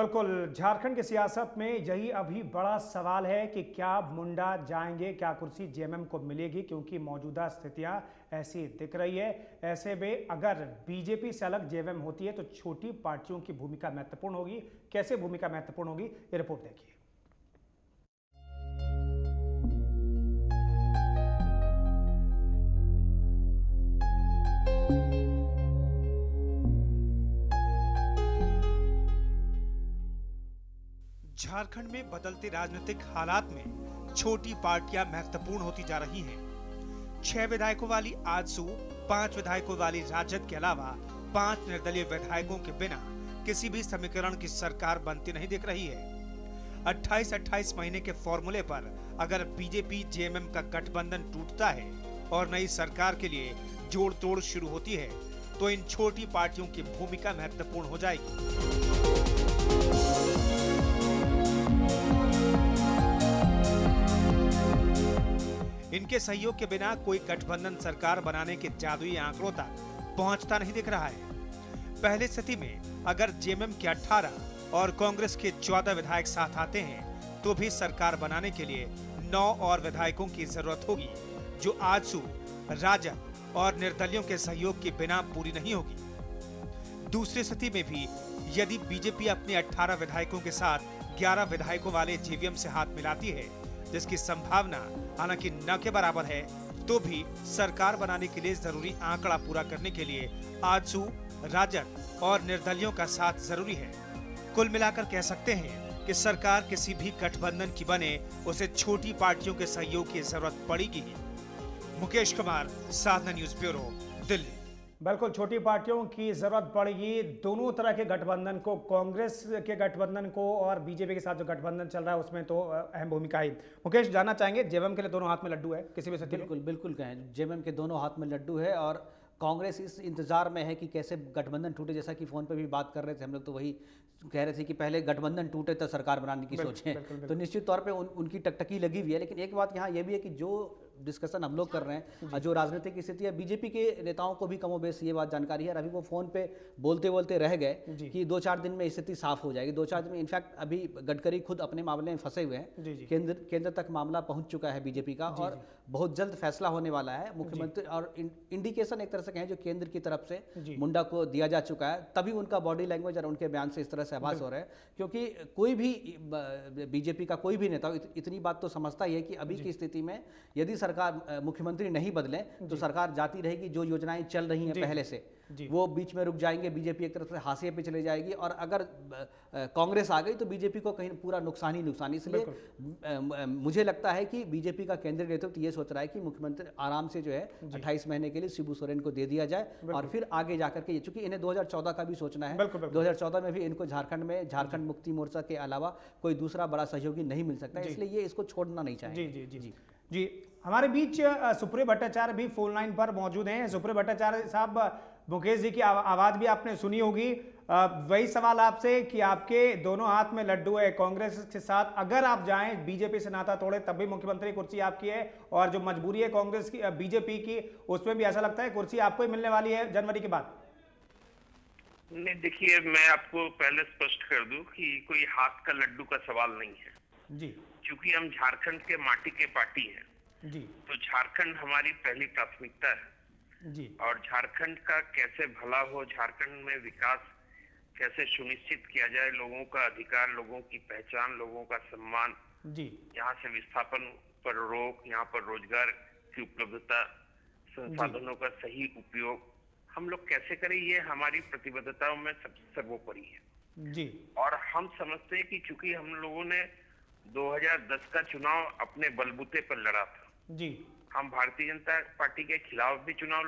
बिल्कुल, झारखंड की सियासत में यही अभी बड़ा सवाल है कि क्या मुंडा जाएंगे, क्या कुर्सी जेएमएम को मिलेगी, क्योंकि मौजूदा स्थितियां ऐसी दिख रही है। ऐसे में अगर बीजेपी से अलग जेएमएम होती है तो छोटी पार्टियों की भूमिका महत्वपूर्ण होगी। कैसे भूमिका महत्वपूर्ण होगी, ये रिपोर्ट देखिए। झारखंड में बदलते राजनीतिक हालात में छोटी पार्टियां महत्वपूर्ण होती जा रही हैं। 6 विधायकों वाली आजसू, 5 विधायकों वाली राजद के अलावा 5 निर्दलीय विधायकों के बिना किसी भी समीकरण की सरकार बनती नहीं दिख रही है। 28-28 महीने के फॉर्मूले पर अगर बीजेपी जेएमएम का गठबंधन टूटता है और नई सरकार के लिए जोड़ तोड़ शुरू होती है तो इन छोटी पार्टियों की भूमिका महत्वपूर्ण हो जाएगी। इनके सहयोग के बिना कोई गठबंधन सरकार बनाने के जादुई आंकड़ों तक पहुंचता नहीं दिख रहा है। पहली स्थिति में अगर जेएमएम के 18 और कांग्रेस के 14 विधायक साथ आते हैं तो भी सरकार बनाने के लिए 9 और विधायकों की जरूरत होगी, जो आजसू, राजद और निर्दलियों के सहयोग के बिना पूरी नहीं होगी। दूसरी स्थिति में भी यदि बीजेपी अपने 18 विधायकों के साथ 11 विधायकों वाले जेवीएम से हाथ मिलाती है, जिसकी संभावना हालांकि न के बराबर है, तो भी सरकार बनाने के लिए जरूरी आंकड़ा पूरा करने के लिए आजसू, राजद और निर्दलियों का साथ जरूरी है। कुल मिलाकर कह सकते हैं कि सरकार किसी भी गठबंधन की बने, उसे छोटी पार्टियों के सहयोग की जरूरत पड़ेगी। मुकेश कुमार, साधना न्यूज ब्यूरो, दिल्ली। बिल्कुल, छोटी पार्टियों की जरूरत पड़ेगी। दोनों तरह के गठबंधन को, कांग्रेस के गठबंधन को और बीजेपी के साथ जो गठबंधन चल रहा है उसमें तो अहम भूमिका है। मुकेश, जानना चाहेंगे, जेएमएम के लिए दोनों हाथ में लड्डू है किसी भी स्थिति में? बिल्कुल बिल्कुल कहें, जेएमएम के दोनों हाथ में लड्डू है और कांग्रेस इस इंतजार में है कि कैसे गठबंधन टूटे। जैसा कि फोन पे भी बात कर रहे थे हम लोग, तो वही कह रहे थे कि पहले गठबंधन टूटे तो सरकार बनाने की सोचें। तो निश्चित तौर पे उनकी टकटकी लगी हुई है। लेकिन एक बात यहाँ ये भी है कि जो डिस्कशन हम लोग कर रहे हैं, जो राजनीतिक स्थिति है, बीजेपी के नेताओं को भी कमोबेश ये बात जानकारी है। अभी वो फोन पे बोलते बोलते रह गए कि 2-4 दिन में स्थिति साफ हो जाएगी। 2-4 दिन में, इनफैक्ट अभी गडकरी खुद अपने मामले में फंसे हुए हैं। केंद्र तक मामला पहुंच चुका है बीजेपी का और बहुत जल्द फैसला होने वाला है। मुख्यमंत्री और इंडिकेशन एक तरह से कहें जो केंद्र की तरफ से मुंडा को दिया जा चुका है, तभी उनका बॉडी लैंग्वेज और उनके बयान से इस तरह से आभास हो रहा है। क्योंकि कोई भी बीजेपी का कोई भी नेता इतनी बात तो समझता ही है कि अभी की स्थिति में यदि सरकार, मुख्यमंत्री नहीं बदले तो सरकार जाती रहेगी। जो योजनाएं चल रही हैं पहले से, वो बीच में रुक जाएंगे। बीजेपी एक तरह से हाशिए पे चले जाएगी और अगर कांग्रेस आ गई तो बीजेपी को कहीं पूरा नुकसान ही नुकसान। इसलिए मुझे लगता है कि बीजेपी का केंद्रीय नेतृत्व ये सोच रहा है कि मुख्यमंत्री आराम से जो है 28 महीने के लिए शिबू सोरेन को दे दिया जाए और फिर आगे जाकर के, चूंकि इन्हें 2014 का भी सोचना है, 2014 में भी इनको झारखंड मुक्ति मोर्चा के अलावा कोई दूसरा बड़ा सहयोगी नहीं मिल सकता, इसलिए ये इसको छोड़ना नहीं चाहेंगे। जी, हमारे बीच सुप्रिय भट्टाचार्य भी फोन लाइन पर मौजूद हैं। सुप्रिय भट्टाचार्य साहब, मुकेश जी की आवाज भी आपने सुनी होगी। वही सवाल आपसे कि आपके दोनों हाथ में लड्डू है कांग्रेस के साथ, अगर आप जाएं, बीजेपी से नाता तोड़े, तब भी मुख्यमंत्री कुर्सी आपकी है, और जो मजबूरी है कांग्रेस की, बीजेपी की, उसमें भी ऐसा लगता है कुर्सी आपको ही मिलने वाली है जनवरी के बाद? नहीं, देखिए, मैं आपको पहले स्पष्ट कर दूं कि कोई हाथ का लड्डू का सवाल नहीं है जी। क्योंकि हम झारखंड के माटी के पार्टी हैं जी, तो झारखंड हमारी पहली प्राथमिकता है जी। और झारखंड का कैसे भला हो, झारखंड में विकास कैसे सुनिश्चित किया जाए, लोगों का अधिकार, लोगों की पहचान, लोगों का सम्मान जी, यहाँ से विस्थापन पर रोक, यहाँ पर रोजगार की उपलब्धता, संसाधनों का सही उपयोग हम लोग कैसे करें, ये हमारी प्रतिबद्धताओं में सबसे सर्वोपरि है जी। और हम समझते हैं कि चूंकि हम लोगों ने 2010 का चुनाव अपने बलबूते पर लड़ा था जी, हम भारतीय जनता पार्टी के खिलाफ भी चुनाव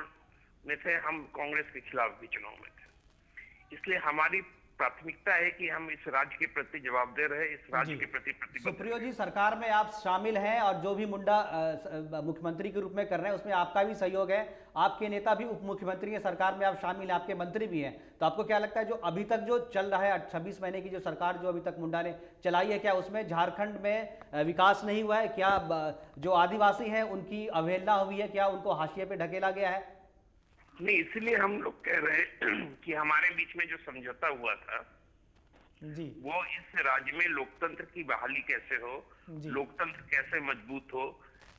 में थे, हम कांग्रेस के खिलाफ भी चुनाव में थे, इसलिए हमारी प्राथमिकता है कि हम इस राज्य के प्रति जवाबदेह रहे, इस राज्य के प्रति प्रतिबद्ध। सुप्रियो जी, सरकार में आप शामिल हैं और जो भी मुंडा मुख्यमंत्री के रूप में कर रहे हैं उसमें आपका भी सहयोग है। आपके नेता भी उप मुख्यमंत्री हैं, सरकार में आप शामिल हैं, आपके मंत्री भी हैं। तो आपको क्या लगता है जो अभी तक जो चल रहा है 26 महीने की जो सरकार जो अभी तक मुंडा ने चलाई है, क्या उसमें झारखंड में विकास नहीं हुआ है? क्या जो आदिवासी हैं उनकी अवहेलना हुई है? क्या उनको हाशिए पे ढकेला गया है? नहीं, इसलिए हम लोग कह रहे हैं कि हमारे बीच में जो समझौता हुआ था जी। वो इस राज्य में लोकतंत्र की बहाली कैसे हो, लोकतंत्र कैसे मजबूत हो,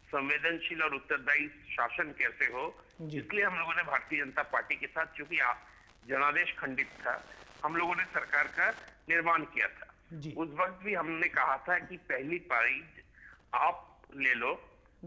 संवेदनशील और उत्तरदायी शासन कैसे हो। इसलिए हम लोगों ने भारतीय जनता पार्टी के साथ, चूंकि जनादेश खंडित था, हम लोगों ने सरकार का निर्माण किया था। उस वक्त भी हमने कहा था कि पहली पारी आप ले लो,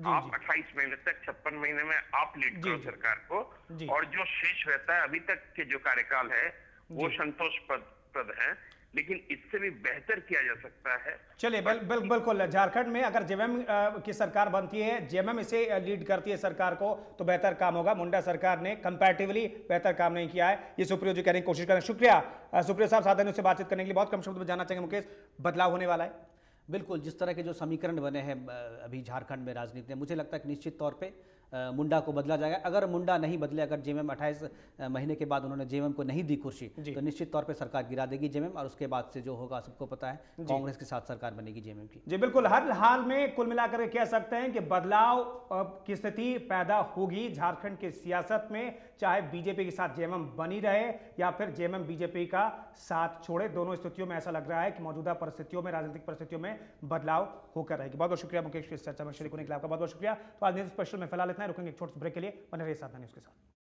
आप 28 महीने तक, 56 महीने में आप लीड करो सरकार को, और जो शेष रहता है अभी तक के जो कार्यकाल है वो संतोषप्रद है, लेकिन इससे भी बेहतर किया जा सकता है। चलिए बिल्कुल, झारखंड में अगर जेएमएम की सरकार बनती है, जेएमएम इसे लीड करती है सरकार को, तो बेहतर काम होगा। मुंडा सरकार ने कंपैरेटिवली बेहतर काम नहीं किया है, ये सुप्रियो जी कहने की कोशिश करें। शुक्रिया सुप्रियो साहब, साधन से बातचीत करने के लिए। बहुत कम शब्द में जानना चाहेंगे मुकेश, बदलाव होने वाला है? बिल्कुल, जिस तरह के जो समीकरण बने हैं अभी झारखंड में राजनीति में, मुझे लगता है कि निश्चित तौर पे मुंडा को बदला जाएगा। अगर मुंडा नहीं बदले, अगर जेएमएम 28 महीने के बाद उन्होंने जेएमएम को नहीं दी कुर्सी, तो निश्चित तौर पे सरकार गिरा देगी जेएमएम, और उसके बाद से जो होगा सबको पता है, कांग्रेस के साथ सरकार बनेगी जेएमएम की। जी बिल्कुल, हर हाल में कुल मिलाकर कह सकते हैं कि बदलाव की स्थिति पैदा होगी झारखंड की सियासत में, चाहे बीजेपी के साथ जेएमएम बनी रहे या फिर जेएमएम बीजेपी का साथ छोड़े। दोनों स्थितियों में ऐसा लग रहा है कि मौजूदा परिस्थितियों में, राजनीतिक परिस्थितियों में बदलाव होकर रहेगी। बहुत बहुत शुक्रिया मुकेश, इस चर्चा में शरीक होने के लिए आपका बहुत बहुत शुक्रिया। तो आज न्यूज स्पेशल में फिलहाल इतना ही, रुकेंगे एक छोटे से ब्रेक के लिए। बने रहिए सावधानी उसके साथ।